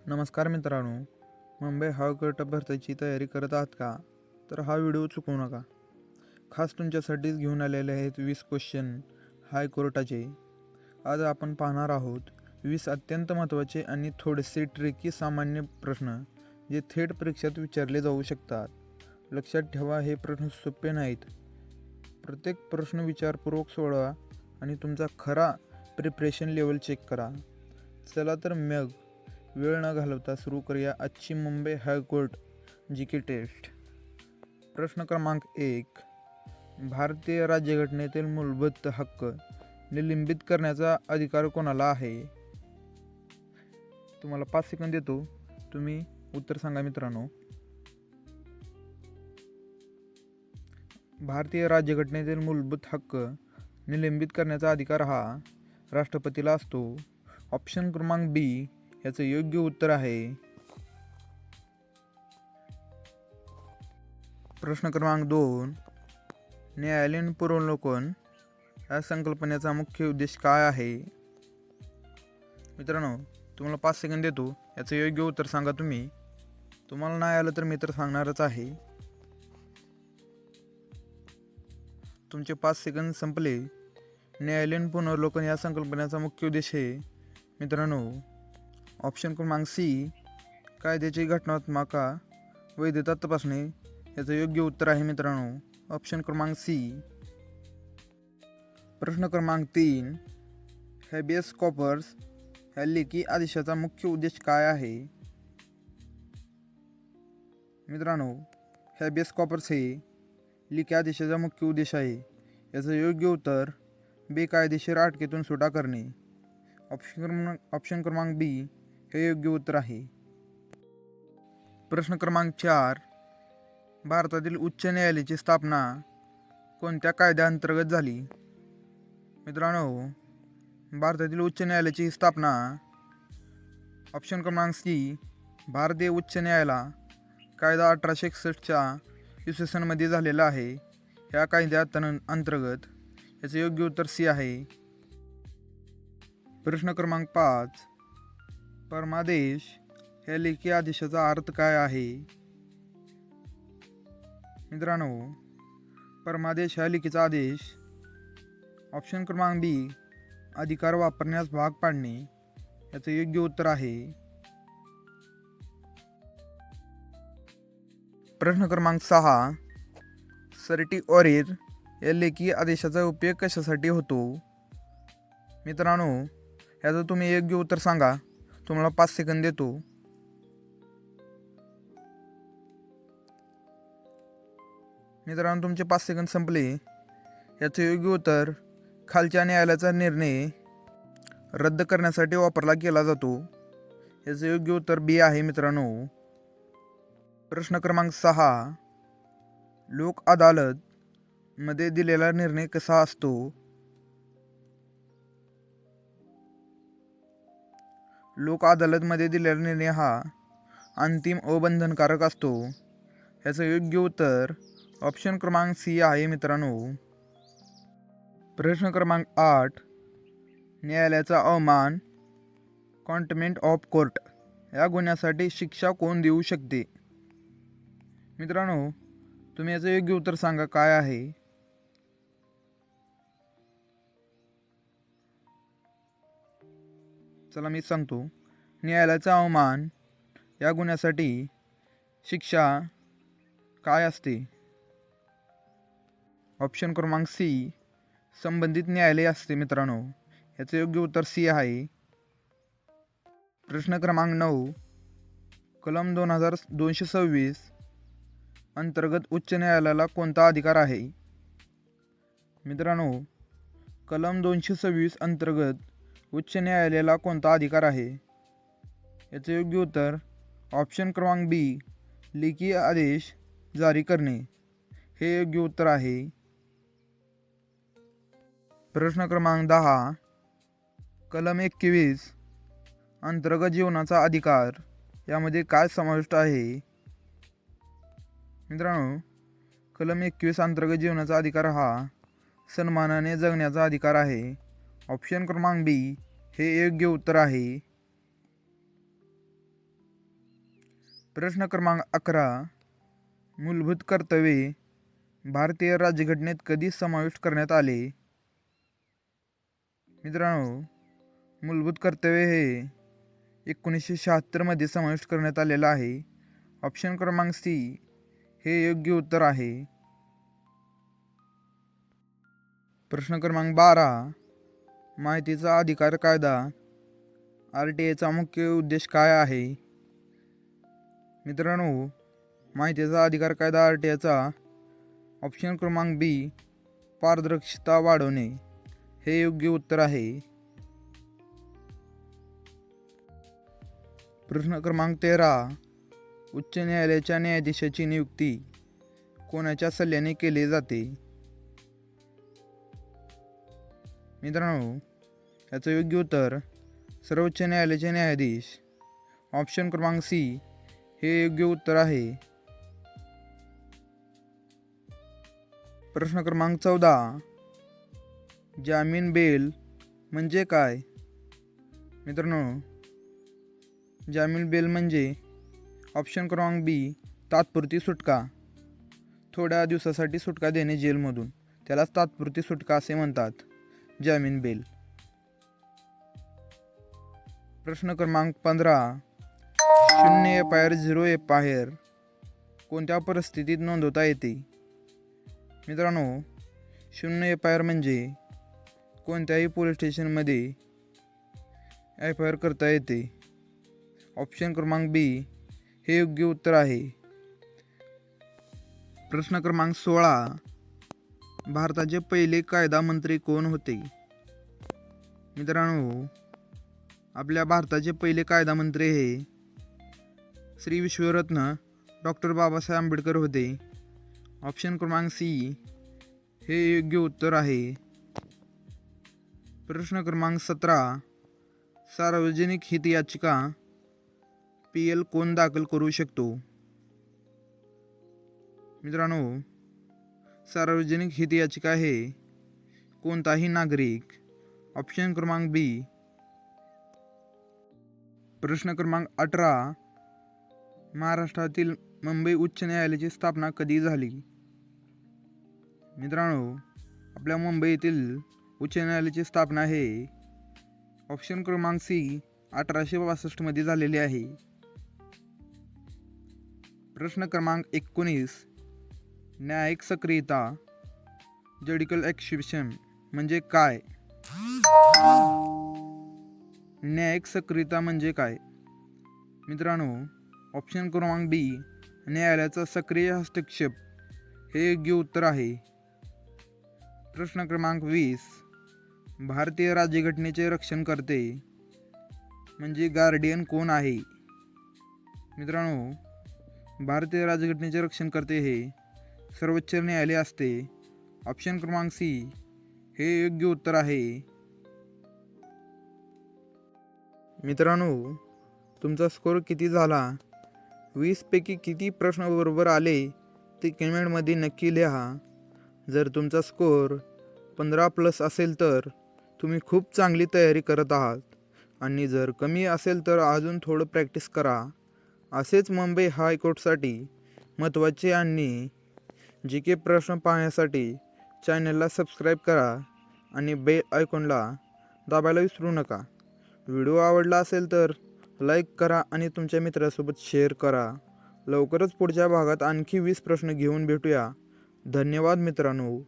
नमस्कार मित्रांनो, मुंबई हवाई भरतीची तयारी करत आहात का? तर हा व्हिडिओ चुकवू नका. खास तुमच्यासाठीच घेऊन आलेले आहेत 20 क्वेश्चन हायकोर्टाचे. आज आपण पाहणार आहोत 20 अत्यंत महत्त्वाचे आणि थोडेसे ट्रिकी सामान्य प्रश्न जे थेट परीक्षेत विचारले जाऊ शकतात. लक्षात ठेवा, हे प्रश्न सोपे नाहीत. प्रत्येक प्रश्न विचारपूर्वक सोडवा आणि तुमचा खरा प्रिपरेशन लेवल चेक करा. चला तर मग वेळ न घालवता सुरू करूया आजची मुंबई हायकोर्ट GK टेस्ट. प्रश्न क्रमांक 1. भारतीय राज्यघटनेतील मूलभूत हक्क निलंबित करण्याचा अधिकार कोणाला आहे? तुम्हाला 5 सेकंद देतो, तुम्ही उत्तर सांगा मित्रांनो. भारतीय राज्यघटनेतील मूलभूत हक्क निलंबित करण्याचा अधिकार हा राष्ट्रपतीला असतो. ऑप्शन क्रमांक बी याचं योग्य उत्तर आहे. प्रश्न क्रमांक 2. न्यायालयीन पुनरावलोकन या संकल्पनेचा मुख्य उद्देश काय आहे? मित्रांनो, तुम्हाला 5 सेकंद देतो, याचं योग्य उत्तर सांगा तुम्ही. तुम्हाला नाही आलं तर मी तर सांगणारच आहे. तुमचे 5 सेकंद संपले. न्यायालयीन पुनरावलोकन या संकल्पनेचा मुख्य उद्देश आहे मित्रांनो, ऑप्शन क्रमांक सी, कायद्याची घटनात्मक वैधता तपासणे. याचं योग्य उत्तर आहे मित्रांनो, ऑप्शन क्रमांक सी. प्रश्न क्रमांक 3. हॅबियस कॉर्पस ह्या लेखी आदेशाचा मुख्य उद्देश काय आहे? मित्रांनो, हॅबियस कॉर्पस हे लेखी आदेशाचा मुख्य उद्देश आहे. याचं योग्य उत्तर बेकायदेशीर अटकेतून सुटा करणे. ऑप्शन क्रमांक बी हे योग्य उत्तर आहे. प्रश्न क्रमांक 4. भारतातील उच्च न्यायालयाची स्थापना कोणत्या कायद्याअंतर्गत झाली? मित्रांनो, भारतातील उच्च न्यायालयाची स्थापना ऑप्शन क्रमांक सी, भारतीय उच्च न्यायालय कायदा 1861च्या इसवी सनमध्ये झालेला आहे. ह्या कायद्याअंतर्गत. याचे योग्य उत्तर सी आहे. प्रश्न क्रमांक 5. परमादेश ह्या लेखी आदेशाचा अर्थ काय आहे? मित्रांनो, परमादेश ह्या लेखीचा आदेश ऑप्शन क्रमांक बी, अधिकार वापरण्यास भाग पाडणे. याचं योग्य उत्तर आहे. प्रश्न क्रमांक 6. सर्टिऑरिर या लेखी आदेशाचा उपयोग कशासाठी होतो? मित्रांनो, याचं तुम्ही योग्य उत्तर सांगा. तुम्हाला 5 सेकंद देतो. मित्रांनो, तुमचे 5 सेकंद संपले. याचं योग्य उत्तर खालच्या न्यायालयाचा निर्णय रद्द करण्यासाठी वापरला केला जातो. याचं योग्य उत्तर बी आहे मित्रांनो. प्रश्न क्रमांक 6. लोक अदालत मध्ये दिलेला निर्णय कसा असतो? लोक अदालतमध्ये दिलेला निर्णय हा अंतिम अबंधनकारक असतो. याचं योग्य उत्तर ऑप्शन क्रमांक सी आहे मित्रांनो. प्रश्न क्रमांक 8. न्यायालयाचा अवमान कंटेम्प्ट ऑफ कोर्ट या गुन्ह्यासाठी शिक्षा कोण देऊ शकते? मित्रांनो, तुम्ही याचं योग्य उत्तर सांगा काय आहे. चला मी सांगतो. न्यायालयाचा अवमान या गुन्ह्यासाठी शिक्षा काय असते? ऑप्शन क्रमांक सी, संबंधित न्यायालय असते मित्रांनो. याचं योग्य उत्तर सी आहे. प्रश्न क्रमांक 9. कलम 2226 अंतर्गत उच्च न्यायालयाला कोणता अधिकार आहे? मित्रांनो, कलम 226 अंतर्गत उच्च न्यायालयाला कोणता अधिकार आहे? याचे योग्य उत्तर ऑप्शन क्रमांक बी, लेखी आदेश जारी करणे. हे योग्य उत्तर आहे. प्रश्न क्रमांक 10. कलम 21 अंतर्गत जीवनाचा अधिकार यामध्ये काय समाविष्ट आहे? मित्रांनो, कलम 21 अंतर्गत जीवनाचा अधिकार हा सन्मानाने जगण्याचा अधिकार आहे. ऑप्शन क्रमांक बी हे योग्य उत्तर आहे. प्रश्न क्रमांक 11. मूलभूत कर्तव्ये भारतीय राज्यघटनेत कधी समाविष्ट करण्यात आले? मित्रांनो, मूलभूत कर्तव्ये हे 1976 मध्ये समाविष्ट करण्यात आलेलं आहे. ऑप्शन क्रमांक सी हे योग्य उत्तर आहे. प्रश्न क्रमांक 12. माहितीचा अधिकार कायदा RTIचा मुख्य उद्देश काय आहे? मित्रांनो, माहितीचा अधिकार कायदा RTIचा ऑप्शन क्रमांक बी पारदर्शकता वाढवणे हे योग्य उत्तर आहे. प्रश्न क्रमांक 13. उच्च न्यायालयाच्या न्यायाधीशाची नियुक्ती कोणाच्या सल्ल्याने केली जाते? मित्रांनो, याचं योग्य उत्तर सर्वोच्च न्यायालयाचे न्यायाधीश. ऑप्शन क्रमांक सी हे योग्य उत्तर आहे. प्रश्न क्रमांक 14. जामीन बेल म्हणजे काय? मित्रांनो, जामीन बेल म्हणजे ऑप्शन क्रमांक बी तात्पुरती सुटका. थोड्या दिवसासाठी सुटका देणे जेलमधून, त्यालाच तात्पुरती सुटका असे म्हणतात, जामीन बेल. प्रश्न क्रमांक 15. 0 FIR 0 FIR कोणत्या परिस्थितीत नोंदवता येते? मित्रांनो, 0 FIR म्हणजे कोणत्याही पोलीस स्टेशनमध्ये FIR करता येते. ऑप्शन क्रमांक बी हे योग्य उत्तर आहे. प्रश्न क्रमांक 16. भारताचे पहिले कायदा मंत्री कोण होते? मित्रांनो, आपल्या भारताचे पहिले कायदा मंत्री हे श्री विश्वरत्न डॉक्टर बाबासाहेब आंबेडकर होते. ऑप्शन क्रमांक सी हे योग्य उत्तर आहे. प्रश्न क्रमांक 17. सार्वजनिक हित याचिका PL कोण दाखल करू शकतो? मित्रांनो, सार्वजनिक हित याचिका हे कोणताही नागरिक. ऑप्शन क्रमांक बी. प्रश्न क्रमांक 18. महाराष्ट्रातील मुंबई उच्च न्यायालयाची स्थापना कधी झाली? मित्रांनो, आपल्या मुंबईतील उच्च न्यायालयाची स्थापना हे ऑप्शन क्रमांक सी 1862 मध्ये झालेली आहे. प्रश्न क्रमांक 19. न्यायिक सक्रियता ज्युडिशियल एक्झिक्युशन म्हणजे काय? न्यायिक सक्रियता म्हणजे काय? मित्रांनो, ऑप्शन क्रमांक बी न्यायालयाचा सक्रिय हस्तक्षेप हे योग्य उत्तर आहे. प्रश्न क्रमांक 20. भारतीय राज्यघटनेचे रक्षण करते म्हणजे गार्डियन कोण आहे? मित्रांनो, भारतीय राज्यघटनेचे रक्षण करते हे सर्वोच्च न्यायालय असते. ऑप्शन क्रमांक सी हे योग्य उत्तर आहे. मित्रांनो, तुमचा स्कोर किती झाला? 20 पैकी किती प्रश्न बरोबर आले ते कमेंटमध्ये नक्की लिहा. जर तुमचा स्कोर 15+ असेल तर तुम्ही खूप चांगली तयारी करत आहात, आणि जर कमी असेल तर अजून थोडं प्रॅक्टिस करा. असेच मुंबई हायकोर्टासाठी महत्त्वाचे आणि GK प्रश्न पाहण्यासाठी चॅनलला सबस्क्राईब करा आणि बेल आयकॉनला दाबायला विसरू नका. व्हिडिओ आवडला असेल तर लाईक करा आणि तुमच्या मित्रासोबत शेअर करा. लवकरच पुढच्या भागात आणखी 20 प्रश्न घेऊन भेटूया. धन्यवाद मित्रांनो.